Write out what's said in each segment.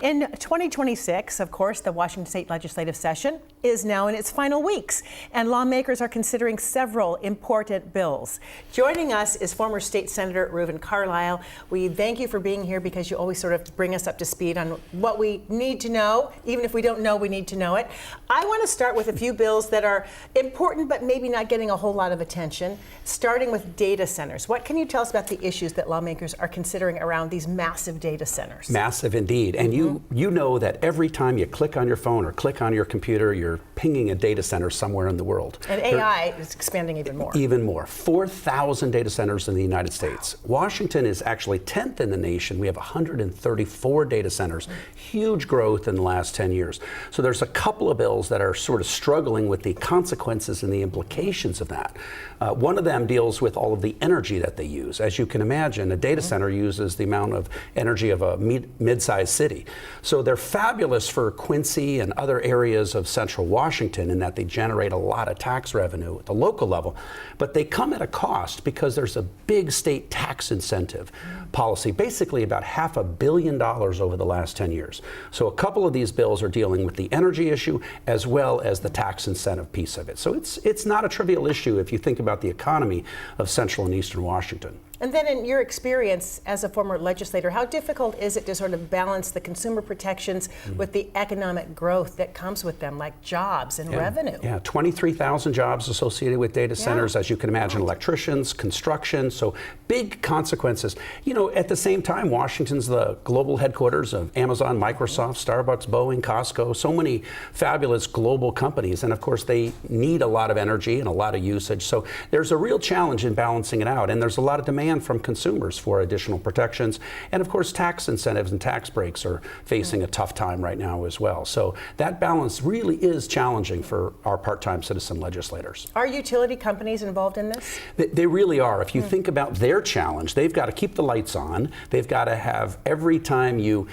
In 2026, of course, the Washington State legislative session is now in its final weeks, and lawmakers are considering several important bills. Joining us is former State Senator Reuven Carlyle. We thank you for being here because you always sort of bring us up to speed on what we need to know. Even if we don't know, we need to know it. I want to start with a few bills that are important but maybe not getting a whole lot of attention, starting with data centers. What can you tell us about the issues that lawmakers are considering around these massive data centers? Massive indeed. And you know that every time you click on your phone or click on your computer, you're pinging a data center somewhere in the world. And AI is expanding even more. Even more. 4,000 data centers in the United States. Washington is actually 10th in the nation. We have 134 data centers. Huge growth in the last 10 years. So there's a couple of bills that are sort of struggling with the consequences and the implications of that. One of them deals with all of the energy that they use. As you can imagine, a data center uses the amount of energy of a mid-sized city. So they're fabulous for Quincy and other areas of central Washington in that they generate a lot of tax revenue at the local level, but they come at a cost because there's a big state tax incentive policy, basically about $500 million over the last 10 years. So a couple of these bills are dealing with the energy issue as well as the tax incentive piece of it. So it's not a trivial issue if you think about the economy of central and eastern Washington. And then in your experience as a former legislator, how difficult is it to sort of balance the consumer protections with the economic growth that comes with them, like jobs and revenue? Yeah, 23,000 jobs associated with data centers, as you can imagine, electricians, construction, so big consequences. You know, at the same time, Washington's the global headquarters of Amazon, Microsoft, Starbucks, Boeing, Costco, so many fabulous global companies. And of course, they need a lot of energy and a lot of usage. So there's a real challenge in balancing it out. And there's a lot of demand from consumers for additional protections. And of course, tax incentives and tax breaks are facing a tough time right now as well. So that balance really is challenging for our part-time citizen legislators. Are utility companies involved in this? They really are. If you think about their challenge, they've got to keep the lights on. They've got to have, every time you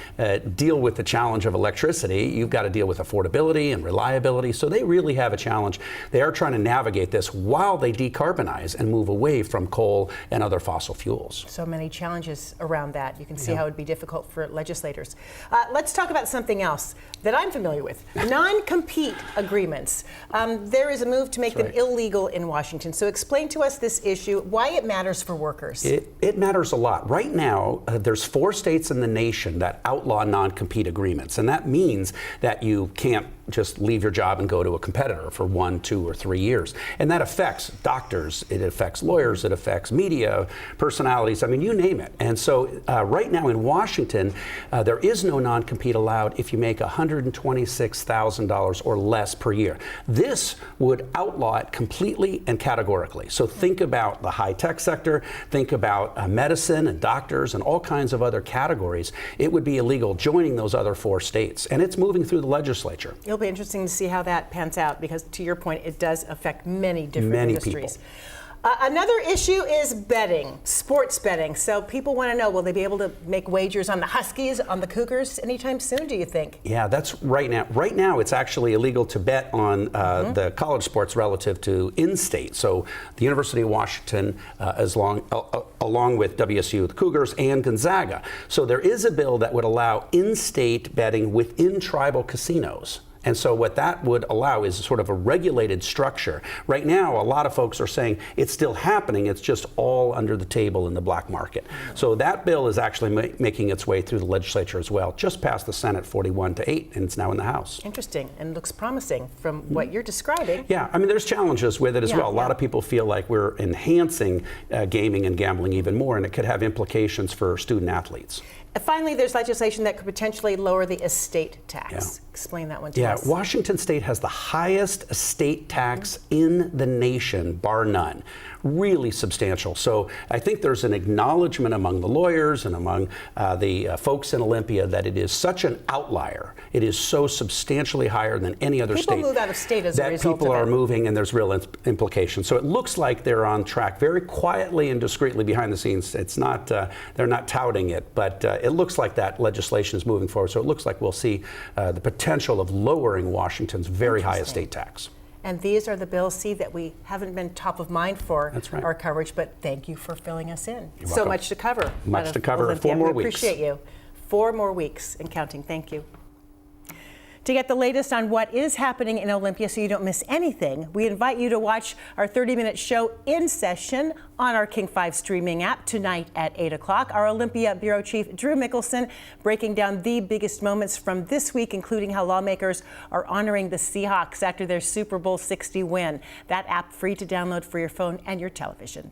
deal with the challenge of electricity, you've got to deal with affordability and reliability. So they really have a challenge. They are trying to navigate this while they decarbonize and move away from coal and other fossil fuels. So many challenges around that. You can see how it would be difficult for legislators. Let's talk about something else that I'm familiar with. Non-compete agreements. There is a move to make them illegal in Washington. So explain to us this issue, why it matters for workers. It matters a lot. Right now, there's 4 states in the nation that outlaw non-compete agreements. And that means that you can't just leave your job and go to a competitor for 1, 2, or 3 years. And that affects doctors, it affects lawyers, it affects media personalities, I mean, you name it. And so right now in Washington, there is no non-compete allowed if you make $126,000 or less per year. This would outlaw it completely and categorically. So think about the high-tech sector, think about medicine and doctors and all kinds of other categories. It would be illegal joining those other 4 states. And it's moving through the legislature. It'll be interesting to see how that pans out because, to your point, it does affect many different industries. People. Another issue is betting, sports betting. So people want to know, will they be able to make wagers on the Huskies, on the Cougars anytime soon, do you think? Yeah, that's right now. Right now, it's actually illegal to bet on the college sports relative to in-state. So the University of Washington, along with WSU, the Cougars, and Gonzaga. So there is a bill that would allow in-state betting within tribal casinos. And so what that would allow is sort of a regulated structure. Right now, a lot of folks are saying it's still happening. It's just all under the table in the black market. So that bill is actually making its way through the legislature as well. Just passed the Senate 41-8, and it's now in the House. Interesting, and looks promising from what you're describing. Yeah, I mean, there's challenges with it as well. A lot of people feel like we're enhancing gaming and gambling even more, and it could have implications for student athletes. Finally, there's legislation that could potentially lower the estate tax. Explain that one to us. Yeah, Washington State has the highest estate tax in the nation, bar none. Really substantial. So I think there's an acknowledgement among the lawyers and among the folks in Olympia that it is such an outlier. It is so substantially higher than any other state. People move out of state as a result of it. That people are moving, and there's real implications. So it looks like they're on track very quietly and discreetly behind the scenes. It's not, they're not touting it, but it looks like that legislation is moving forward. So it looks like we'll see the potential of lowering Washington's very high estate tax. And these are the bills, see, that we haven't been top of mind for our coverage, but thank you for filling us in. You're so welcome. Much to cover. Much to cover. Olympia. 4 more we weeks. Appreciate you. 4 more weeks and counting. Thank you. To get the latest on what is happening in Olympia so you don't miss anything, we invite you to watch our 30-minute show In Session on our King 5 streaming app tonight at 8 o'clock. Our Olympia Bureau Chief Drew Mickelson breaking down the biggest moments from this week, including how lawmakers are honoring the Seahawks after their Super Bowl 60 win. That app free to download for your phone and your television.